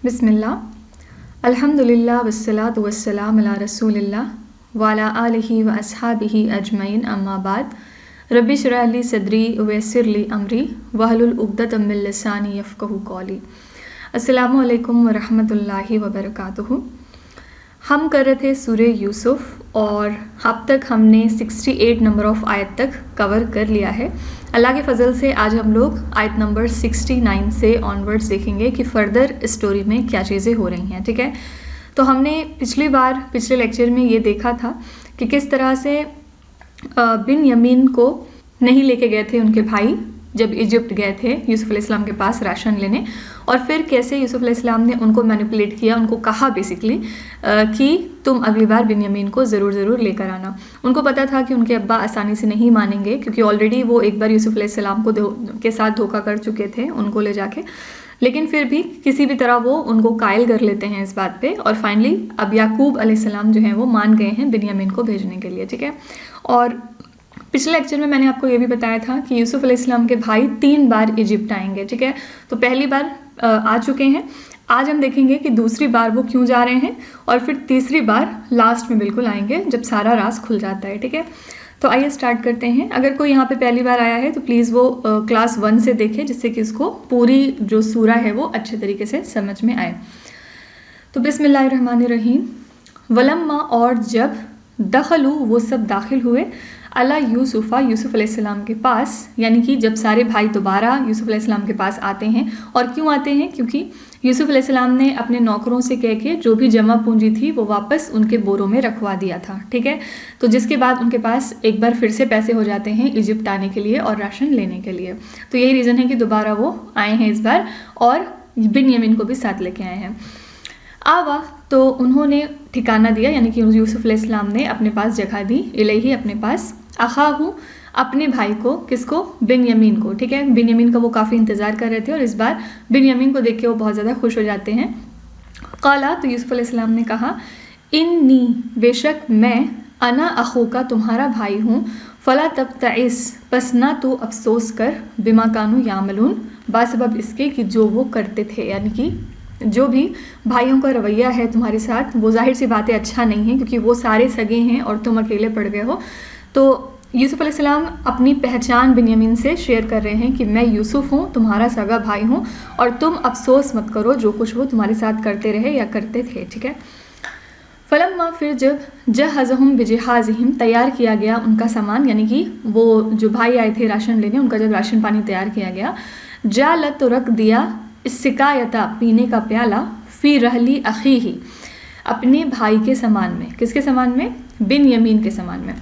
बिस्मिल्लाह अल्हम्दुलिल्लाह वस्सलातु वस्सलाम अला रसूलिल्लाह व अला आलिहि व अस्हाबिहि अजमईन अम्मा बाद रब्बि इश्रह ली सदरी व यस्सिर ली अमरी वहलुल उक़दतम मिन लिसानी यफ़क़हू क़ौली। अस्सलामु अलैकुम व रहमतुल्लाहि व बरकातुहू। हम कर रहे थे सूरे यूसुफ़ और अब तक हमने 68 नंबर ऑफ़ आयत तक कवर कर लिया है। अल्लाह के फ़ज़ल से आज हम लोग आयत नंबर 69 से ऑनवर्ड्स देखेंगे कि फ़र्दर स्टोरी में क्या चीज़ें हो रही हैं। ठीक है, तो हमने पिछले लेक्चर में ये देखा था कि किस तरह से बिन्यामीन को नहीं लेके गए थे उनके भाई जब इजिप्ट गए थे यूसुफ अलैहिस्सलाम के पास राशन लेने, और फिर कैसे यूसुफ अलैहिस्सलाम ने उनको मैनिपुलेट किया, उनको कहा बेसिकली कि तुम अगली बार बिन्यामीन को ज़रूर लेकर आना। उनको पता था कि उनके अब्बा आसानी से नहीं मानेंगे क्योंकि ऑलरेडी वो एक बार यूसुफ अलैहिस्सलाम को के साथ धोखा कर चुके थे उनको ले जाके, लेकिन फिर भी किसी भी तरह वो उनको कायल कर लेते हैं इस बात पे, और फाइनली अब याकूब अलैहिस्सलाम जो हैं वो मान गए हैं बिन्यामीन को भेजने के लिए। ठीक है, और पिछले लेक्चर में मैंने आपको ये भी बताया था कि यूसुफ अलैहिस्सलाम के भाई 3 बार इजिप्ट आएंगे। ठीक है, तो पहली बार आ चुके हैं, आज हम देखेंगे कि दूसरी बार वो क्यों जा रहे हैं, और फिर तीसरी बार लास्ट में बिल्कुल आएंगे जब सारा राज खुल जाता है। ठीक है, तो आइए स्टार्ट करते हैं। अगर कोई यहाँ पे पहली बार आया है तो प्लीज़ वो क्लास 1 से देखे, जिससे कि उसको पूरी जो सूरा है वो अच्छे तरीके से समझ में आए। तो बिस्मिल्लाहिर्रहमानिर्रहीम। वलम्मा, और जब दखलू, वो सब दाखिल हुए, अला यूसुफ़ा, यूसुफ अलैहिस्सलाम के पास, यानी कि जब सारे भाई दोबारा यूसुफ अलैहिस्सलाम के पास आते हैं। और क्यों आते हैं? क्योंकि यूसुफ अलैहिस्सलाम ने अपने नौकरों से कह के जो भी जमा पूंजी थी वो वापस उनके बोरों में रखवा दिया था। ठीक है, तो जिसके बाद उनके पास एक बार फिर से पैसे हो जाते हैं इजिप्ट आने के लिए और राशन लेने के लिए। तो यही रीज़न है कि दोबारा वो आए हैं इस बार, और बिन्यामीन को भी साथ लेके आए हैं। आवा, तो उन्होंने ठिकाना दिया, यानी कि यूसुफ अलैहिस्सलाम ने अपने पास जगह दी, इलैही, अपने पास, अखाहू, अपने भाई को, किसको? बिन्यामीन को। ठीक है, बिन्यामीन का वो काफ़ी इंतज़ार कर रहे थे और इस बार बिन्यामीन को देख के वो बहुत ज़्यादा खुश हो जाते हैं। क़ाला, तो यूसुफ अलैहिस्सलाम ने कहा, इन्नी, बेशक मैं, अना अखू का, तुम्हारा भाई हूँ, फ़ला तब्तइस, बस ना तू अफसोस कर, बिमा कानू यामलून, बासबब इसके कि जो वो करते थे, यानी कि जो भी भाइयों का रवैया है तुम्हारे साथ वो जाहिर सी बात है अच्छा नहीं है, क्योंकि वो सारे सगे हैं और तुम अकेले पड़ गए हो। तो यूसुफ अलैहिस्सलाम अपनी पहचान बिन्यामीन से शेयर कर रहे हैं कि मैं यूसुफ हूँ, तुम्हारा सगा भाई हूँ, और तुम अफसोस मत करो जो कुछ वो तुम्हारे साथ करते रहे या करते थे। ठीक है, फलम्मा, फिर जब जहज़हुम बिजहाज़िहिम, तैयार किया गया उनका सामान, यानी कि वो जो भाई आए थे राशन लेने, उनका जब राशन पानी तैयार किया गया, जालत, तो रख दिया, सिकायता, पीने का प्याला, फ़ी रहली अखीही, अपने भाई के सामान में। किसके सामान में? बिन्यामीन के सामान में।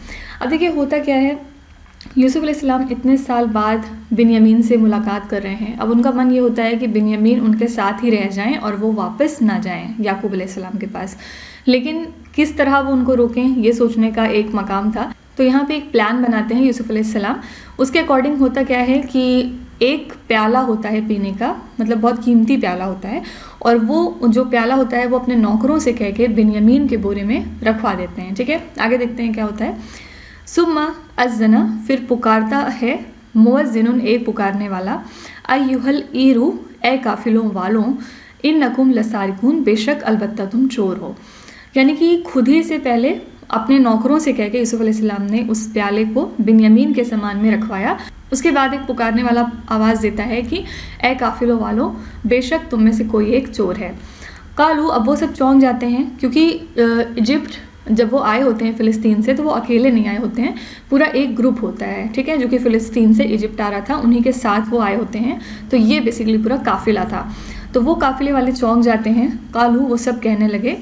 अब देखिए होता क्या है, यूसुफ अलैहिस्सलाम इतने साल बाद बिन्यामीन से मुलाकात कर रहे हैं। अब उनका मन ये होता है कि बिन्यामीन उनके साथ ही रह जाएं और वो वापस ना जाएं याकूब अलैहिस्सलाम के पास, लेकिन किस तरह वो उनको रोकें ये सोचने का एक मकाम था। तो यहाँ पे एक प्लान बनाते हैं यूसुफ अलैहिस्सलाम। उसके अकॉर्डिंग होता क्या है कि एक प्याला होता है पीने का, मतलब बहुत कीमती प्याला होता है, और वो जो प्याला होता है वो अपने नौकरों से कह के बिन्यामीन के बोरे में रखवा देते हैं। ठीक है, आगे देखते हैं क्या होता है। सुम्मा अज़्ज़ना, फिर पुकारता है, मुअज़्ज़िनुन, एक पुकारने वाला, अय्युहल ईरू, ए काफिलों वालों, इन्नकुम लसारिकून, बेशक अलबत्ता तुम चोर हो। यानी कि खुद ही से पहले अपने नौकरों से कह के यूसुफ अलैहिस्सलाम ने उस प्याले को बिन्यामीन के सामान में रखवाया। उसके बाद एक पुकारने वाला आवाज़ देता है कि ए काफिलों वालों, बेशक तुम में से कोई एक चोर है। कालू, अब वो सब चौंक जाते हैं, क्योंकि इजिप्ट जब वो आए होते हैं फ़िलिस्तीन से तो वो अकेले नहीं आए होते हैं, पूरा एक ग्रुप होता है। ठीक है, जो कि फ़िलिस्तीन से इजिप्ट आ रहा था, उन्हीं के साथ वो आए होते हैं। तो ये बेसिकली पूरा काफिला था। तो वो काफिले वाले चौंक जाते हैं। कालू, वो सब कहने लगे,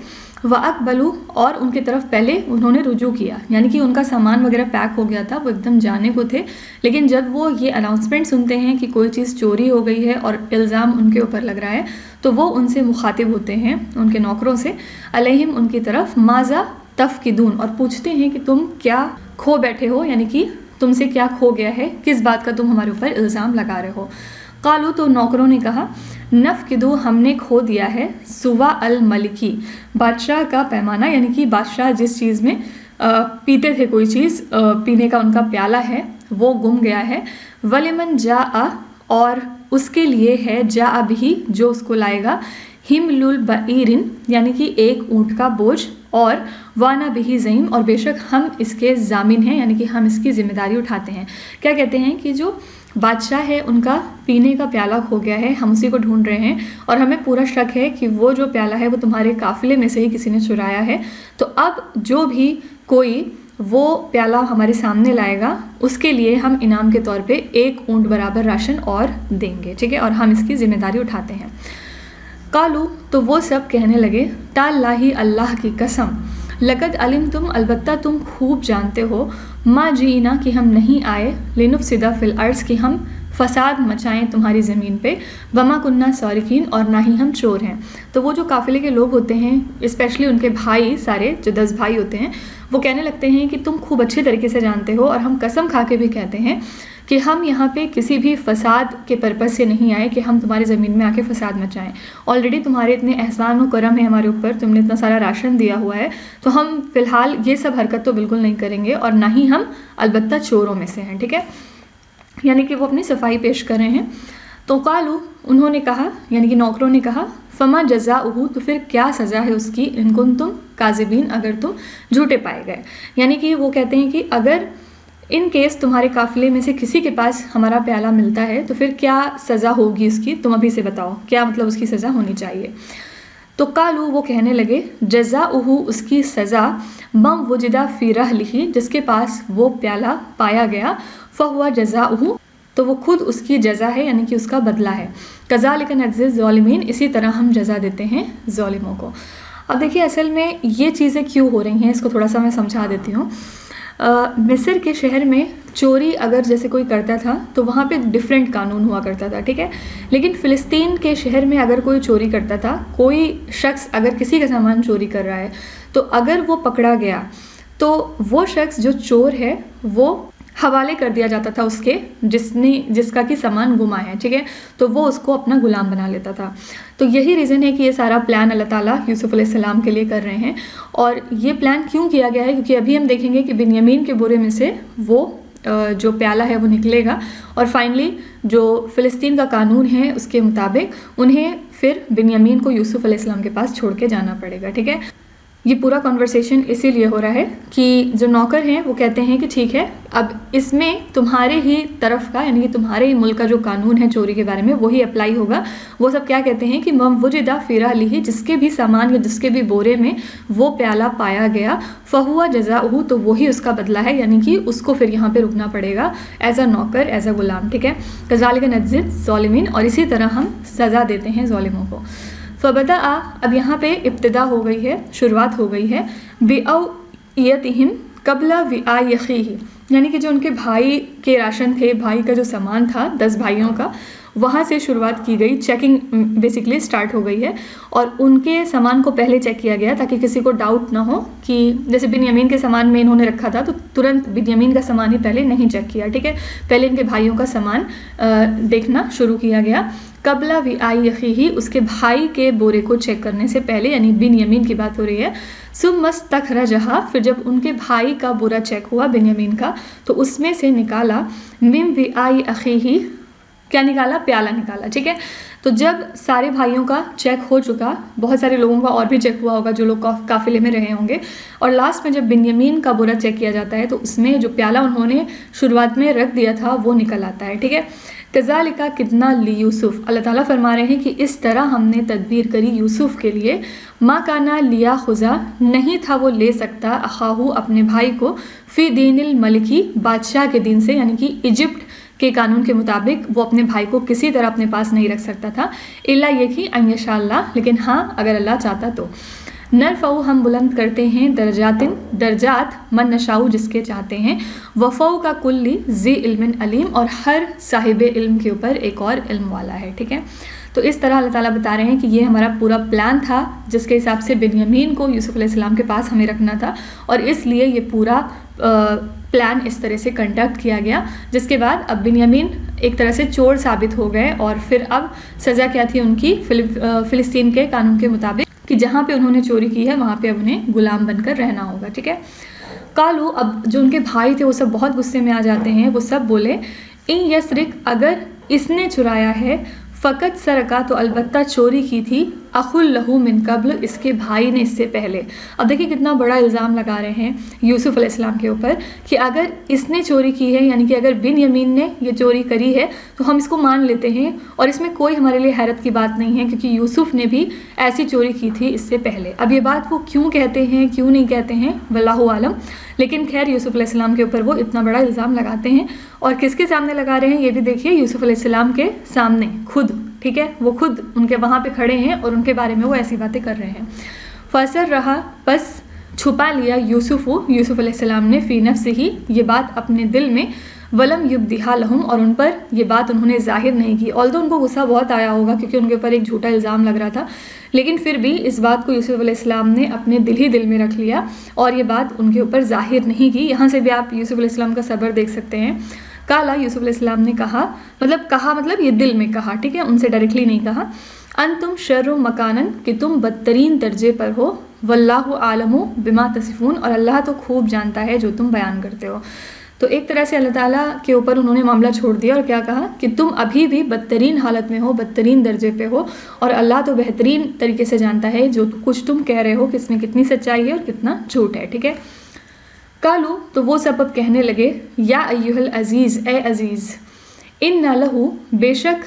व अकबलू, और उनकी तरफ पहले उन्होंने रुजू किया, यानी कि उनका सामान वगैरह पैक हो गया था, वो एकदम जाने को थे, लेकिन जब वो ये अनाउंसमेंट सुनते हैं कि कोई चीज़ चोरी हो गई है और इल्ज़ाम उनके ऊपर लग रहा है, तो वो उनसे मुखातिब होते हैं, उनके नौकरों से, अलैहिम, उनकी तरफ, माज़ा तफ़किदून, और पूछते हैं कि तुम क्या खो बैठे हो, यानी कि तुमसे क्या खो गया है, किस बात का तुम हमारे ऊपर इल्ज़ाम लगा रहे हो। कालू, तो नौकरों ने कहा, नफ़किदू, हमने खो दिया है, सुवा अल मलिकी, बादशाह का पैमाना, यानी कि बादशाह जिस चीज़ में पीते थे, कोई चीज़ पीने का उनका प्याला है वो गुम गया है। वलिमन जा, और उसके लिए है, जा अभी, जो उसको लाएगा, हिमलुल बईरिन यानी कि एक ऊँट का बोझ, और वाना बिही ज़ईम और बेशक हम इसके जामिन हैं यानी कि हम इसकी जिम्मेदारी उठाते हैं। क्या कहते हैं कि जो बादशाह है उनका पीने का प्याला खो गया है, हम उसी को ढूंढ रहे हैं और हमें पूरा शक है कि वो जो प्याला है वो तुम्हारे काफिले में से ही किसी ने चुराया है। तो अब जो भी कोई वो प्याला हमारे सामने लाएगा उसके लिए हम इनाम के तौर पे एक ऊँट बराबर राशन और देंगे, ठीक है, और हम इसकी जिम्मेदारी उठाते हैं। कालू तो वो सब कहने लगे, ताल्लाही अल्लाह की कसम, लक़द अलिम तुम अलबत्ता तुम खूब जानते हो, माँ जीना कि हम नहीं आए, लिनुफ़सिदा फ़िल अर्ज़ कि हम फसाद मचाएं तुम्हारी ज़मीन पे, वमा कुन्ना सारिकीन और ना ही हम चोर हैं। तो वो जो काफ़िले के लोग होते हैं, स्पेशली उनके भाई सारे जो 10 भाई होते हैं, वो कहने लगते हैं कि तुम खूब अच्छे तरीके से जानते हो और हम कसम खा के भी कहते हैं कि हम यहाँ पे किसी भी फसाद के पर्पज़ से नहीं आए कि हम तुम्हारी ज़मीन में आके फसाद मचाएं। ऑलरेडी तुम्हारे इतने एहसान और करम है हमारे ऊपर, तुमने इतना सारा राशन दिया हुआ है, तो हम फ़िलहाल ये सब हरकत तो बिल्कुल नहीं करेंगे और ना ही हम अलबत्ता चोरों में से हैं, ठीक है। यानी कि वो अपनी सफाई पेश कर रहे हैं। तो कालू उन्होंने कहा यानी कि नौकरों ने कहा, फमा जज़ाउहु तो फिर क्या सज़ा है उसकी, इनकुन तुम काज़िबीन अगर तुम झूठे पाए गए। यानी कि वो कहते हैं कि अगर इन केस तुम्हारे काफिले में से किसी के पास हमारा प्याला मिलता है तो फिर क्या सज़ा होगी उसकी, तुम अभी से बताओ क्या मतलब उसकी सज़ा होनी चाहिए। तो कालू वो कहने लगे, जज़ाउहु उसकी सज़ा, मम वुजिदा फ़ी रहलिही जिसके पास वो प्याला पाया गया, फ़हुवा जज़ाउहु तो वो खुद उसकी जज़ा है यानी कि उसका बदला है। कज़ालिका नज्ज़िज़ ज़ालिमीन इसी तरह हम जज़ा देते हैं ज़ालिमों को। अब देखिए असल में ये चीज़ें क्यों हो रही हैं इसको थोड़ा सा मैं समझा देती हूँ। मिस्र के शहर में चोरी अगर जैसे कोई करता था तो वहाँ पे डिफरेंट कानून हुआ करता था, ठीक है। लेकिन फ़िलिस्तीन के शहर में अगर कोई चोरी करता था, कोई शख्स अगर किसी का सामान चोरी कर रहा है तो अगर वो पकड़ा गया तो वो शख्स जो चोर है वो हवाले कर दिया जाता था उसके जिसका कि सामान गुमा है, ठीक है, तो वो उसको अपना गुलाम बना लेता था। तो यही रीज़न है कि ये सारा प्लान अल्लाह ताला यूसुफ अलैहिस्सलाम के लिए कर रहे हैं। और ये प्लान क्यों किया गया है, क्योंकि अभी हम देखेंगे कि बिन्यामीन के बोरे में से वो जो प्याला है वो निकलेगा और फाइनली जो फ़िलिस्तीन का कानून है उसके मुताबिक उन्हें फिर बिन्यामीन को यूसुफ अलैहिस्सलाम के पास छोड़ के जाना पड़ेगा, ठीक है। ये पूरा कन्वर्सेशन इसीलिए हो रहा है कि जो नौकर हैं वो कहते हैं कि ठीक है, अब इसमें तुम्हारे ही तरफ का यानी कि तुम्हारे ही मुल्क का जो कानून है चोरी के बारे में वही अप्लाई होगा। वो सब क्या कहते हैं कि मम वुजिदा फ़ी रहलिही जिसके भी सामान या जिसके भी बोरे में वो प्याला पाया गया, फ़हुवा जज़ाउहु तो वही उसका बदला है, यानी कि उसको फिर यहाँ पे रुकना पड़ेगा एज अ नौकर, एज अ गुलाम, ठीक है। कज़ालिका नज्ज़िज़ ज़ालिमीन और इसी तरह हम सज़ा देते हैं ज़ालिमों को। फ़बदा अब यहाँ पे इब्तिदा हो गई है, शुरुआत हो गई है, बिअयतिहिम कबला विआई अख़ीही यानी कि जो उनके भाई के राशन थे, भाई का जो सामान था 10 भाइयों का, वहाँ से शुरुआत की गई, चेकिंग बेसिकली स्टार्ट हो गई है और उनके सामान को पहले चेक किया गया ताकि किसी को डाउट ना हो कि जैसे बिन्यामीन के सामान में इन्होंने रखा था तो तुरंत बिन्यामीन का सामान ही पहले नहीं चेक किया, ठीक है, पहले इनके भाइयों का सामान देखना शुरू किया गया। कबला विआई अख़ीही उसके भाई के बोरे को चेक करने से पहले, यानी बिन्यामीन की बात हो रही है। सुम्मस्तख़रजहा फिर जब उनके भाई का बोरा चेक हुआ बिन्यामीन का तो उसमें से निकाला मिन विआई अख़ीही क्या निकाला, प्याला निकाला, ठीक है। तो जब सारे भाइयों का चेक हो चुका, बहुत सारे लोगों का और भी चेक हुआ होगा जो लोग काफिले में रहे होंगे, और लास्ट में जब बिन्यामीन का बोरा चेक किया जाता है तो उसमें जो प्याला उन्होंने शुरुआत में रख दिया था वो निकल आता है, ठीक है। कज़ालिका कितना ली यूसुफ, अल्लाह ताला फरमा रहे हैं कि इस तरह हमने तदबीर करी यूसुफ के लिए, माँ काना लिया खुजा नहीं था वो ले सकता अखाहू अपने भाई को, फ़ी दीनिल मलिकी बादशाह के दिन से, यानी कि इजिप्ट के कानून के मुताबिक वो अपने भाई को किसी तरह अपने पास नहीं रख सकता था, इल्ला ये कि अयशाअल्लाह लेकिन हाँ अगर अल्लाह चाहता तो। नरफ़ऊ हम बुलंद करते हैं दर्जातिन दर्जात मन नशाऊ जिसके चाहते हैं, वफ़ऊ का कुल्ली ज़ी इल्मिन अलीम और हर साहिब इल्म के ऊपर एक और इल्म वाला है, ठीक है। तो इस तरह अल्लाह ताला बता रहे हैं कि ये हमारा पूरा प्लान था जिसके हिसाब से बिन्यामीन को यूसुफ अलैहिस्सलाम के पास हमें रखना था और इसलिए ये पूरा प्लान इस तरह से कंडक्ट किया गया, जिसके बाद अब बिन्यामीन एक तरह से चोर साबित हो गए और फिर अब सज़ा क्या थी उनकी, फ़िलिस्तीन के कानून के मुताबिक कि जहाँ पे उन्होंने चोरी की है वहाँ पे अब उन्हें गुलाम बनकर रहना होगा, ठीक है। कालू अब जो उनके भाई थे वो सब बहुत गुस्से में आ जाते हैं, वो सब बोले इन यसरिक अगर इसने चुराया है, फ़कत सरका तो अलबत्ता चोरी की थी, अखुल लहू मिन कब्ल, इसके भाई ने इससे पहले। अब देखिए कितना बड़ा इल्ज़ाम लगा रहे हैं यूसुफ अलैहिस्सलाम के ऊपर कि अगर इसने चोरी की है, यानी कि अगर बिन यमीन ने ये चोरी करी है तो हम इसको मान लेते हैं और इसमें कोई हमारे लिए हैरत की बात नहीं है, क्योंकि यूसुफ ने भी ऐसी चोरी की थी इससे पहले। अब ये बात वो क्यों कहते हैं, क्यों नहीं कहते हैं, वल्लाहु आलम। लेकिन खैर यूसुफ अलैहिस्सलाम के ऊपर वो इतना बड़ा इल्ज़ाम लगाते हैं, और किसके सामने लगा रहे हैं ये भी देखिए, यूसुफ अलैहिस्सलाम के सामने खुद, ठीक है, वो खुद उनके वहाँ पे खड़े हैं और उनके बारे में वो ऐसी बातें कर रहे हैं। फसर रहा, बस छुपा लिया यूसुफ अलैहिस्सलाम ने फ़ी नफ्सिही, ये बात अपने दिल में, वलम युब्दिहा लहुम, और उन पर ये बात उन्होंने जाहिर नहीं की। ऑल्दो उनको गुस्सा बहुत आया होगा क्योंकि उनके ऊपर एक झूठा इल्ज़ाम लग रहा था, लेकिन फिर भी इस बात को यूसुफ अलैहिस्सलाम ने अपने दिल ही दिल में रख लिया और ये बात उनके ऊपर जाहिर नहीं की। यहाँ से भी आप यूसुफ अलैहिस्सलाम का सब्र देख सकते हैं। काला, यूसुफ अलैहिस्सलाम ने कहा मतलब ये दिल में कहा, ठीक है, उनसे डायरेक्टली नहीं कहा। तुम शर्रु मकानन, कि तुम बदतरीन दर्जे पर हो, वल्लाहु आलमु बिमा तसिफून, और अल्लाह तो खूब जानता है जो तुम बयान करते हो। तो एक तरह से अल्लाह ताला के ऊपर उन्होंने मामला छोड़ दिया और क्या कहा कि तुम अभी भी बदतरीन हालत में हो, बदतरीन दर्जे पे हो, और अल्लाह तो बेहतरीन तरीके से जानता है जो कुछ तुम कह रहे हो कि इसमें कितनी सच्चाई है और कितना झूठ है, ठीक है। कालू, तो वो सब अब कहने लगे, या अय्युहल अजीज़, ए अजीज़, इन्ना लहू, बेशक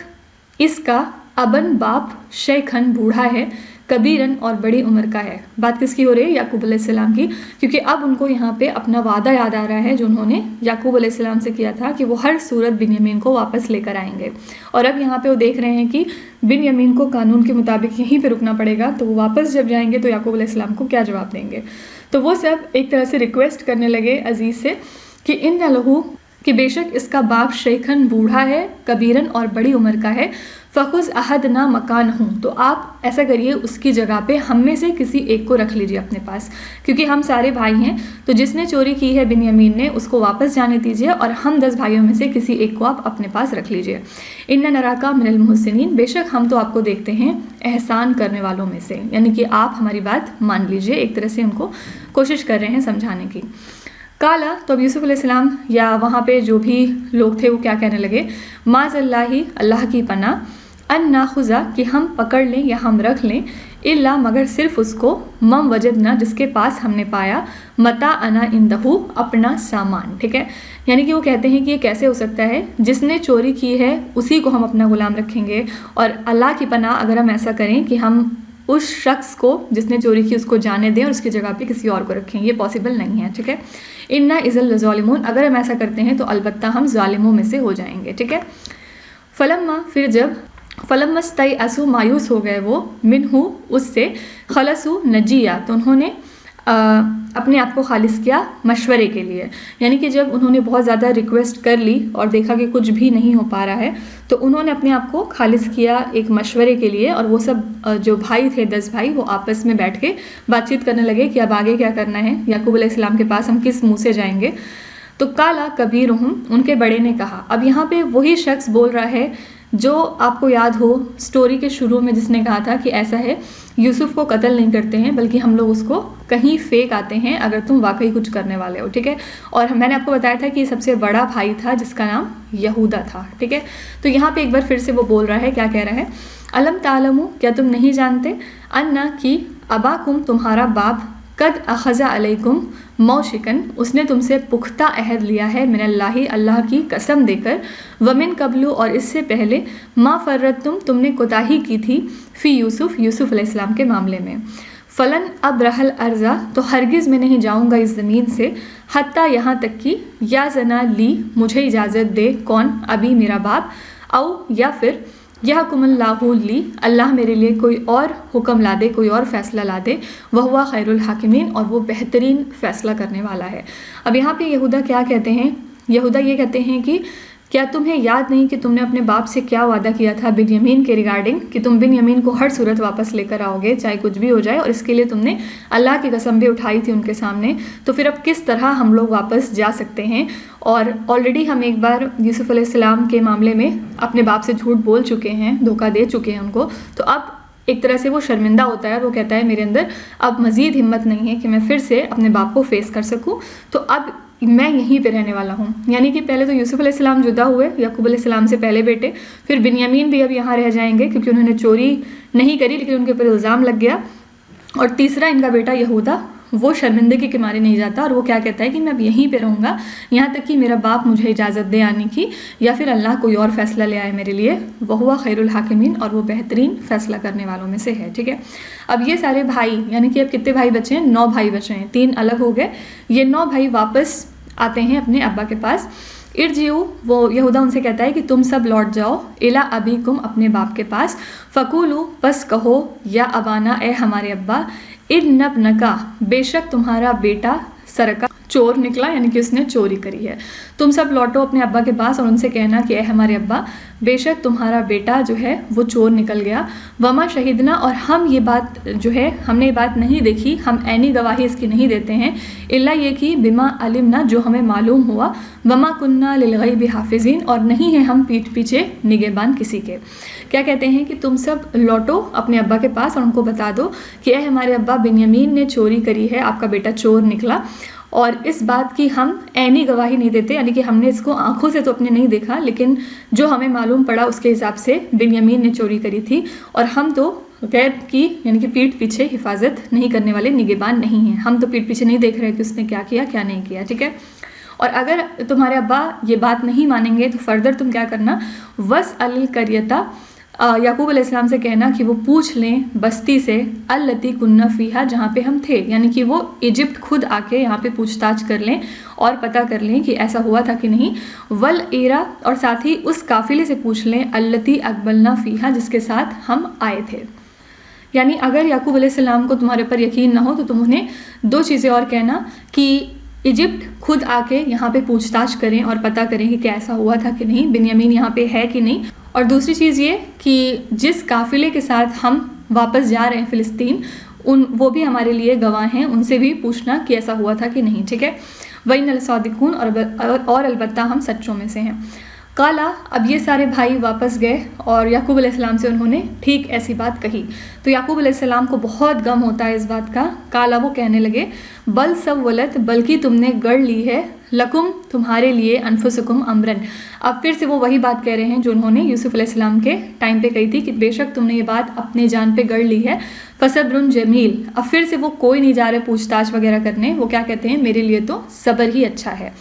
इसका, अबन बाप, शेखन बूढ़ा है, कबीरन और बड़ी उम्र का है। बात किसकी हो रही है? याकूब अलैहिस्सलाम की, क्योंकि अब उनको यहाँ पे अपना वादा याद आ रहा है जो उन्होंने याकूब अलैहिस्सलाम से किया था कि वो हर सूरत बिन्यामीन को वापस लेकर आएंगे। और अब यहाँ पे वो देख रहे हैं कि बिन्यामीन को कानून के मुताबिक यहीं पे रुकना पड़ेगा, तो वो वापस जब जाएंगे तो याकूब अलैहिस्सलाम को क्या जवाब देंगे। तो वो सब एक तरह से रिक्वेस्ट करने लगे अजीज़ से कि इन लहू, कि बेशक इसका बाप शेखन बूढ़ा है, कबीरन और बड़ी उम्र का है, फ़खुज़ अहद ना मकान हूँ, तो आप ऐसा करिए उसकी जगह पे हम में से किसी एक को रख लीजिए अपने पास, क्योंकि हम सारे भाई हैं, तो जिसने चोरी की है बिन्यामीन ने उसको वापस जाने दीजिए और हम 10 भाइयों में से किसी एक को आप अपने पास रख लीजिए। इन्ना नराका मिनल मुहसिनीन, बेशक हम तो आपको देखते हैं एहसान करने वालों में से, यानी कि आप हमारी बात मान लीजिए। एक तरह से उनको कोशिश कर रहे हैं समझाने की। काला, तो अब यूसुफ अलैहिस्सलाम या वहाँ पे जो भी लोग थे वो क्या कहने लगे, माज़ल्लाही, अल्लाह की पनाह, अन नाखुज़ा, कि हम पकड़ लें या हम रख लें, इल्ला, मगर सिर्फ उसको, मम वजदना, जिसके पास हमने पाया, मता अना इंदहू, अपना सामान, ठीक है। यानी कि वो कहते हैं कि ये कैसे हो सकता है, जिसने चोरी की है उसी को हम अपना गुलाम रखेंगे, और अल्लाह की पनाह अगर हम ऐसा करें कि हम उस शख्स को जिसने चोरी की उसको जाने दें और उसकी जगह पे किसी और को रखें, ये पॉसिबल नहीं है, ठीक है। इन्ना इज़ल ज़ालिमून, अगर हम ऐसा करते हैं तो अलबत्ता हम ज़ालिमों में से हो जाएंगे, ठीक है। फलम्मा, फिर जब, फलम्मस्तई असु, मायूस हो गए वो, मिनहू, उससे, खलसु नजिया, तो उन्होंने अपने आप को खालिस किया मशवरे के लिए। यानी कि जब उन्होंने बहुत ज़्यादा रिक्वेस्ट कर ली और देखा कि कुछ भी नहीं हो पा रहा है, तो उन्होंने अपने आप को खालिस किया एक मशवरे के लिए, और वो सब जो भाई थे 10 भाई, वो आपस में बैठ के बातचीत करने लगे कि अब आगे क्या करना है, याकूब अलैहिस्सलाम के पास हम किस मुँह से जाएंगे। तो काला कबीरुहुम, उनके बड़े ने कहा। अब यहाँ पे वही शख्स बोल रहा है जो आपको याद हो स्टोरी के शुरू में जिसने कहा था कि ऐसा है, यूसुफ को कत्ल नहीं करते हैं बल्कि हम लोग उसको कहीं फेंक आते हैं अगर तुम वाकई कुछ करने वाले हो, ठीक है। और मैंने आपको बताया था कि सबसे बड़ा भाई था जिसका नाम यहूदा था, ठीक है। तो यहाँ पे एक बार फिर से वो बोल रहा है, क्या कह रहा है, अलम तालमु, क्या तुम नहीं जानते, अन्ना, की अबाकुम, तुम्हारा बाप, कद अखज़ा अलैकुम मौशिकन, उसने तुमसे पुख्ता अहद लिया है, मिनल्लाही, अल्लाह की कसम देकर, वमिन कबलू, और इससे पहले, मा फर्रतुम, तुमने कोताही की थी, फ़ी यूसुफ, यूसुफ अलैहिस्सलाम के मामले में, फ़लन अब रहल अर्ज़ा, तो हरगिज़ मैं नहीं जाऊँगा इस ज़मीन से, हत्ता, यहाँ तक कि, या जना ली, मुझे इजाज़त दे, कौन, अभी मेरा बाप, औ, या फिर, यह कुमल्लाहु ली, अल्लाह मेरे लिए कोई और हुक्म ला दे, कोई और फ़ैसला ला दे, वह हुआ खैरुल हाकिमीन, और वो बेहतरीन फ़ैसला करने वाला है। अब यहाँ पे यहूदा क्या कहते हैं, यहूदा ये कहते हैं कि क्या तुम्हें याद नहीं कि तुमने अपने बाप से क्या वादा किया था बिन्यामीन के रिगार्डिंग, कि तुम बिन्यामीन को हर सूरत वापस लेकर आओगे चाहे कुछ भी हो जाए, और इसके लिए तुमने अल्लाह की कसम भी उठाई थी उनके सामने। तो फिर अब किस तरह हम लोग वापस जा सकते हैं, और ऑलरेडी हम एक बार यूसुफ अलैहिस्सलाम के मामले में अपने बाप से झूठ बोल चुके हैं, धोखा दे चुके हैं उनको, तो अब एक तरह से वो शर्मिंदा होता है और वो कहता है मेरे अंदर अब मज़ीद हिम्मत नहीं है कि मैं फिर से अपने बाप को फेस कर सकूं। तो अब मैं यहीं पे रहने वाला हूँ। यानी कि पहले तो यूसुफ अलैहिस्सलाम जुदा हुए, याकूब अलैहिस्सलाम से पहले बेटे, फिर बिन्यामीन भी अब यहाँ रह जाएंगे क्योंकि उन्होंने चोरी नहीं करी लेकिन उनके ऊपर इल्ज़ाम लग गया। और तीसरा इनका बेटा यहूदा, वो शर्मिंदगी के मारे नहीं जाता और वो क्या कहता है कि मैं अब यहीं पे रहूँगा यहाँ तक कि मेरा बाप मुझे इजाज़त दे आने की या फिर अल्लाह कोई और फैसला ले आए मेरे लिए। वहुवा खैरुल हाकिमीन, और वो बेहतरीन फैसला करने वालों में से है। ठीक है, अब ये सारे भाई, यानी कि अब कितने भाई बचे हैं? 9 भाई बचे हैं, 3 अलग हो गए। ये 9 भाई वापस आते हैं अपने अब्बा के पास। इर्जिऊ, वो यहूदा उनसे कहता है कि तुम सब लौट जाओ, इला अबीकुम, अपने बाप के पास। फ़कूलू, बस कहो, या अबाना, ए हमारे अब्बा, इन्नब्नका, बेशक तुम्हारा बेटा, सरका, चोर निकला, यानी कि उसने चोरी करी है। तुम सब लौटो अपने अब्बा के पास और उनसे कहना कि ए हमारे अब्बा, बेशक तुम्हारा बेटा जो है वो चोर निकल गया। वमा शहीदना, और हम ये बात जो है हमने ये बात नहीं देखी, हम ऐनी गवाही इसकी नहीं देते हैं, इल्ला ये कि बिमा अलिमना, जो हमें मालूम हुआ, वमा कुन्ना लिलगैबि हाफिज़ीन, और नहीं है हम पीठ पीछे निगहबान किसी के। क्या कहते हैं कि तुम सब लौटो अपने अब्बा के पास और उनको बता दो कि ए हमारे अब्बा, बिन्यामीन ने चोरी करी है, आपका बेटा चोर निकला, और इस बात की हम ऐनी गवाही नहीं देते, यानी कि हमने इसको आंखों से तो अपने नहीं देखा लेकिन जो हमें मालूम पड़ा उसके हिसाब से बिन्यामीन ने चोरी करी थी, और हम तो गैर की, यानी कि पीठ पीछे हिफाजत नहीं करने वाले निगहबान नहीं हैं। हम तो पीठ पीछे नहीं देख रहे कि उसने क्या किया क्या नहीं किया। ठीक है, और अगर तुम्हारे अब्बा ये बात नहीं मानेंगे तो फर्दर तुम क्या करना, वस अल करियता, याकूब अलैहिस्सलाम से कहना कि वो पूछ लें बस्ती से, अल्लती कुन्ना फ़ीहा, जहाँ पे हम थे, यानी कि वो इजिप्ट खुद आके यहाँ पे पूछताछ कर लें और पता कर लें कि ऐसा हुआ था कि नहीं। वल ईरा, और साथ ही उस काफिले से पूछ लें, अल्लती अकबलना फ़ीहा, जिसके साथ हम आए थे। यानी अगर याकूब अलैहिस्सलाम को तुम्हारे ऊपर यकीन ना हो तो तुम उन्हें 2 चीज़ें और कहना कि इजिप्ट खुद आके यहाँ पे पूछताछ करें और पता करें कि क्या ऐसा हुआ था कि नहीं, बिन्यामीन यहाँ पे है कि नहीं। और दूसरी चीज़ ये कि जिस काफिले के साथ हम वापस जा रहे हैं फ़िलिस्तीन, वो भी हमारे लिए गवाह हैं, उनसे भी पूछना कि ऐसा हुआ था कि नहीं। ठीक है, वही सादिकून, और अलबत्ता हम सच्चों में से हैं। काला, अब ये सारे भाई वापस गए और याकूब अलैहिस्सलाम से उन्होंने ठीक ऐसी बात कही, तो याकूब अलैहिस्सलाम को बहुत गम होता है इस बात का। काला, वो कहने लगे, बल सव्वलत, बल्कि तुमने गढ़ ली है, लकुम, तुम्हारे लिए, अनफुसकुम अमरन। अब फिर से वो वही बात कह रहे हैं जो उन्होंने यूसुफ अलैहिस्सलाम के टाइम पे कही थी कि बेशक तुमने ये बात अपने जान पे गढ़ ली है। फसब्रुन जमील, अब फिर से वो कोई नहीं जा रहे पूछताछ वगैरह करने, वो क्या कहते हैं, मेरे लिए तो सब्र ही अच्छा है।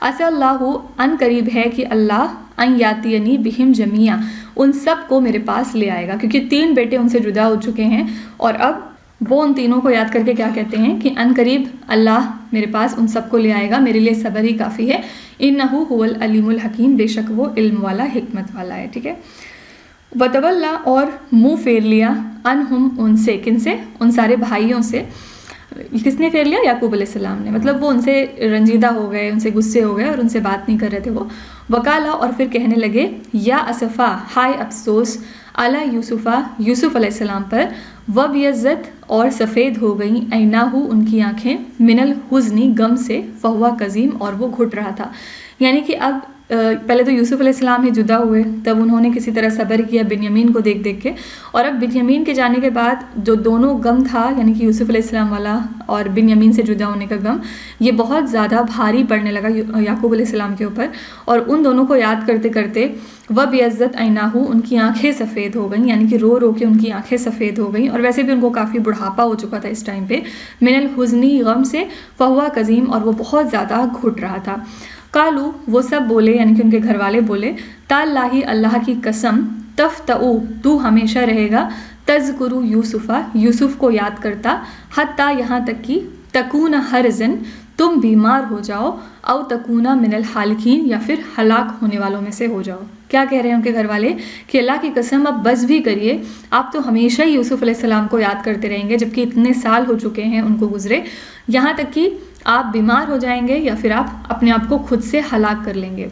असल्लाहु, अन करीब है कि अल्लाह, अन यातियनी बिहिम जमिया, उन सब को मेरे पास ले आएगा, क्योंकि 3 बेटे उनसे जुदा हो चुके हैं और अब वो उन तीनों को याद करके क्या कहते हैं कि अन करीब अल्लाह मेरे पास उन सबको ले आएगा, मेरे लिए सब्र ही काफ़ी है। इन्नहु हुवल अलीमुल हकीम, बेशक वो इल्म वाला, हिकमत वाला है। ठीक है, वतवल्ला, और मुंह फेर लिया, अनहुम, उनसे, किनसे, उन सारे भाइयों से। किसने फेर लिया? याकूब अलैहिस्सलाम ने, मतलब वो उनसे रंजीदा हो गए, उनसे गुस्से हो गए और उनसे बात नहीं कर रहे थे वो। वकाला, और फिर कहने लगे, या असफ़ा, हाय अफसोस, अला यूसुफ़ा, यूसुफ अलैहिस्सलाम पर, वबियज़्ज़त, और सफ़ेद हो गई, ऐनाहु, उनकी आँखें, मिनल हुज़्नी, गम से, फ़हुवा कज़ीम, और वो घुट रहा था। यानी कि अब पहले तो यूसुफ अलैहिस्सलाम ही जुदा हुए, तब उन्होंने किसी तरह सब्र किया बिन्यामीन को देख देख के, और अब बिन्यामीन के जाने के बाद जो दोनों गम था, यानी कि यूसुफ अलैहिस्सलाम वाला और बिन्यामीन से जुदा होने का गम, ये बहुत ज़्यादा भारी पड़ने लगा याकूब अलैहिस्सलाम के ऊपर। और उन दोनों को याद करते करते वबियज़्ज़त ऐनाहु, उनकी आंखें सफ़ेद हो गई, यानी कि रो रो के उनकी आंखें सफ़ेद हो गई, और वैसे भी उनको काफ़ी बुढ़ापा हो चुका था इस टाइम पे। मिनल हुज़्नी, गम से, फ़हुवा कज़ीम, और वो बहुत ज़्यादा घुट रहा था। कालू, वो सब बोले, यानी कि उनके घर वाले बोले, ताल्लाही, अल्लाह की कसम, तफ्तऊ, तू हमेशा रहेगा, तज़कुरु यूसुफ़ा, यूसुफ को याद करता, हत्ता, यहाँ तक कि, तकूना हरज़न, तुम बीमार हो जाओ, औ तकूना मिनल हालिकीन, या फिर हलाक होने वालों में से हो जाओ। क्या कह रहे हैं उनके घर वाले कि अल्लाह की कसम, अब बस भी करिए, आप तो हमेशा ही यूसुफ अलैहिस्सलाम को याद करते रहेंगे, जबकि इतने साल हो चुके हैं उनको गुजरे, यहाँ तक कि आप बीमार हो जाएंगे या फिर आप अपने आप को खुद से हलाक कर लेंगे।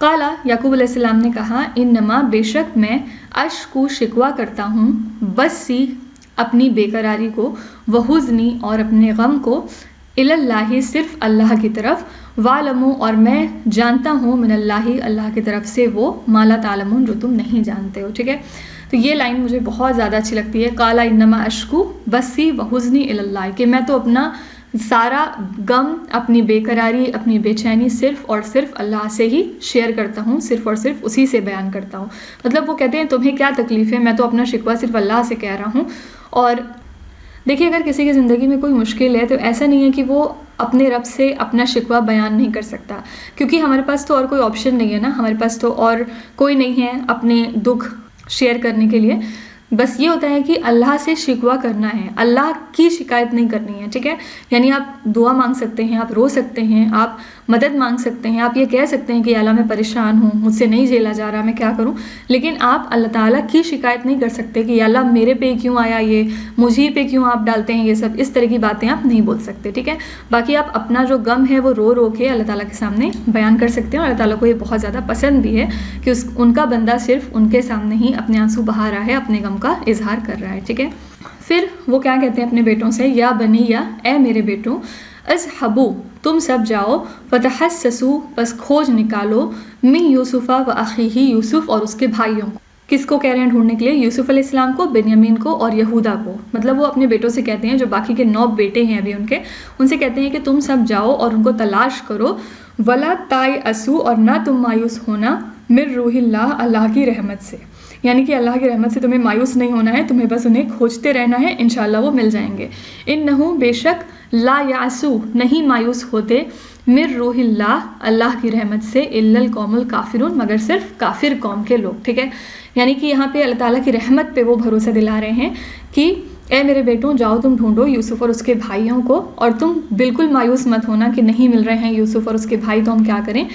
काला, याकूब अलैहिस्सलाम ने कहा, इन्नमा, बेशक मैं, अश्कू, शिकवा करता हूँ, बस सी, अपनी बेकरारी को, वहुज़नी, और अपने गम को, इलल्लाही, सिर्फ अल्लाह की तरफ, वालमू, और मैं जानता हूँ, मिनल्लाही, अल्लाह की तरफ से, वो माला तालमून, जो तुम नहीं जानते हो। ठीक है, तो ये लाइन मुझे बहुत ज़्यादा अच्छी लगती है, काला इन्नमा अश्कू बस्सी वहुज़नी इलल्लाह, कि मैं तो अपना सारा गम, अपनी बेकरारी, अपनी बेचैनी सिर्फ़ और सिर्फ अल्लाह से ही शेयर करता हूँ, सिर्फ़ और सिर्फ उसी से बयान करता हूँ। मतलब वो कहते हैं तुम्हें क्या तकलीफ़ है, मैं तो अपना शिकवा सिर्फ अल्लाह से कह रहा हूँ। और देखिए, अगर किसी की ज़िंदगी में कोई मुश्किल है तो ऐसा नहीं है कि वो अपने रब से अपना शिकवा बयान नहीं कर सकता, क्योंकि हमारे पास तो और कोई ऑप्शन नहीं है ना, हमारे पास तो और कोई नहीं है अपने दुख शेयर करने के लिए। बस ये होता है कि अल्लाह से शिकवा करना है, अल्लाह की शिकायत नहीं करनी है, ठीक है। यानी आप दुआ मांग सकते हैं, आप रो सकते हैं, आप मदद मांग सकते हैं, आप ये कह सकते हैं कि अल्लाह मैं परेशान हूँ, मुझसे नहीं झेला जा रहा, मैं क्या करूँ। लेकिन आप अल्लाह ताला की शिकायत नहीं कर सकते कि अल्लाह मेरे पे क्यों आया ये, मुझे पे क्यों आप डालते हैं ये सब, इस तरह की बातें आप नहीं बोल सकते, ठीक है। बाकी आप अपना जो गम है वो रो रो के अल्लाह ताला के सामने बयान कर सकते हैं, और अल्लाह ताला को ये बहुत ज़्यादा पसंद भी है कि उनका बंदा सिर्फ उनके सामने ही अपने आंसू बहा रहा है, अपने गम का इजहार कर रहा है, ठीक है। फिर वो क्या कहते हैं अपने बेटों से, या बनी, या ए मेरे बेटों, अज़हबू तुम सब जाओ, फ़तहस्ससू बस खोज निकालो, मिन यूसुफ़ा व अख़ीही यूसुफ़ और उसके भाइयों को। किसको कह रहे हैं ढूंढने के लिए? यूसुफ़ अलैहिस्सलाम को, बिन्यामीन को और यहूदा को। मतलब वो अपने बेटों से कहते हैं, जो बाकी के 9 बेटे हैं अभी उनके, उनसे कहते हैं कि तुम सब जाओ और उनको तलाश करो, वला ताय असू और ना तुम मायूस होना, मिर रूहिल्लाह अल्लाह की रहमत से। यानी कि अल्लाह की रहमत से तुम्हें मायूस नहीं होना है, तुम्हें बस उन्हें खोजते रहना है, इंशाल्लाह वो मिल जाएंगे। इन्नहु बेशक, ला यासू नहीं मायूस होते, मिर रूहिल्लाह अल्लाह की रहमत से, इल्लल कौमुल काफिरून मगर सिर्फ काफिर कौम के लोग, ठीक है। यानी कि यहाँ पे अल्लाह ताला की रहमत पे वो भरोसा दिला रहे हैं कि ए मेरे बेटों, जाओ तुम ढूंढो यूसुफ और उसके भाइयों को, और तुम बिल्कुल मायूस मत होना कि नहीं मिल रहे हैं यूसुफ और उसके भाई, तो हम क्या करें।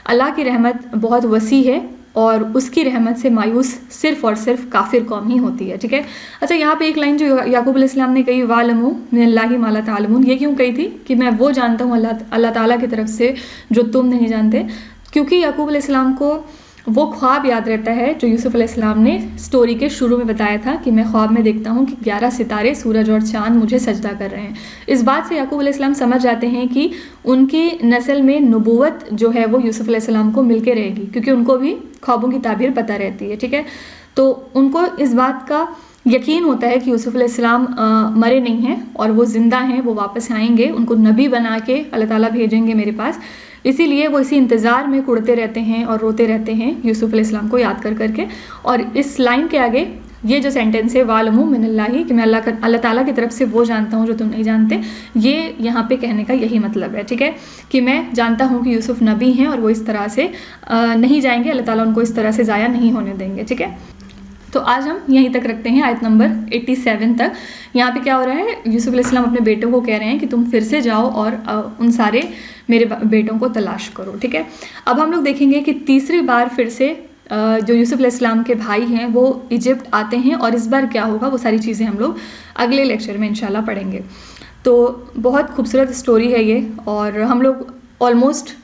अल्लाह की रहमत बहुत वसी है और उसकी रहमत से मायूस सिर्फ और सिर्फ काफिर कौम ही होती है, ठीक है। अच्छा, यहाँ पे एक लाइन जो याकूब अलैहिस्सलाम ने कही, वालमू मिनल्लाहि मा ला तालमून, ये क्यों कही थी कि मैं वो जानता हूँ अल्लाह ताला की तरफ से जो तुम नहीं जानते। क्योंकि याकूब अलैहिस्सलाम को वो ख्वाब याद रहता है जो यूसुफ अलैहिस्सलाम ने स्टोरी के शुरू में बताया था कि मैं ख्वाब में देखता हूँ कि 11 सितारे, सूरज और चांद मुझे सजदा कर रहे हैं। इस बात से याकूब अलैहिस्सलाम समझ जाते हैं कि उनकी नस्ल में नबूवत जो है वो यूसुफ अलैहिस्सलाम को मिलके रहेगी, क्योंकि उनको भी ख्वाबों की ताबीर पता रहती है, ठीक है। तो उनको इस बात का यकीन होता है कि यूसुफ अलैहिस्सलाम मरे नहीं हैं और वो ज़िंदा हैं, वो वापस आएंगे, उनको नबी बना के अल्लाह ताला भेजेंगे मेरे पास। इसीलिए वो इसी इंतज़ार में कुड़ते रहते हैं और रोते रहते हैं यूसुफ अलैहिस्सलाम को याद कर करके। और इस लाइन के आगे ये जो सेंटेंस है, वालमू मिनल्लाहि, कि मैं अल्लाह ताला की तरफ से वो जानता हूँ जो तुम नहीं जानते, ये यहाँ पे कहने का यही मतलब है, ठीक है। कि मैं जानता हूँ कि यूसुफ नबी हैं और वो इस तरह से नहीं जाएंगे, अल्लाह ताला उनको इस तरह से ज़ाया नहीं होने देंगे, ठीक है। तो आज हम यहीं तक रखते हैं, आयत नंबर 87 तक। यहाँ पे क्या हो रहा है, यूसुफ अलैहिस्सलाम अपने बेटों को कह रहे हैं कि तुम फिर से जाओ और उन सारे मेरे बेटों को तलाश करो, ठीक है। अब हम लोग देखेंगे कि तीसरी बार फिर से जो यूसुफ अलैहिस्सलाम के भाई हैं वो इजिप्ट आते हैं, और इस बार क्या होगा वो सारी चीज़ें हम लोग अगले लेक्चर में इंशाल्लाह पढ़ेंगे। तो बहुत खूबसूरत स्टोरी है ये, और हम लोग ऑलमोस्ट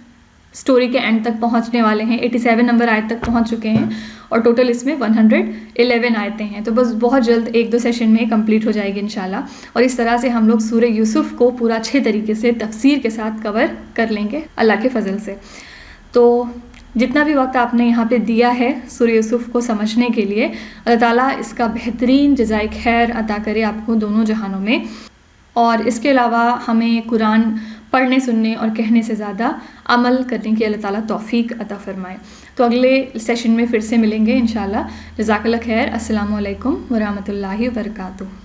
स्टोरी के एंड तक पहुंचने वाले हैं। 87 नंबर आयत तक पहुंच चुके हैं और टोटल इसमें 111 आयतें हैं। तो बस बहुत जल्द 1-2 सेशन में कंप्लीट हो जाएगी इंशाल्लाह, और इस तरह से हम लोग सूरह यूसुफ को पूरा अच्छे तरीके से तफसीर के साथ कवर कर लेंगे अल्लाह के फजल से। तो जितना भी वक्त आपने यहाँ पे दिया है सूरह यूसुफ को समझने के लिए, अल्लाह ताला इसका बेहतरीन जज़ाए खैर अता करे आपको दोनों जहानों में। और इसके अलावा हमें कुरान पढ़ने, सुनने और कहने से ज़्यादा अमल करने की अल्लाह ताला तौफीक अता फ़रमाए। तो अगले सेशन में फिर से मिलेंगे इंशाल्लाह। जज़ाकल्लाह खैर। अस्सलामु अलैकुम व रहमतुल्लाहि व बरकातुहू।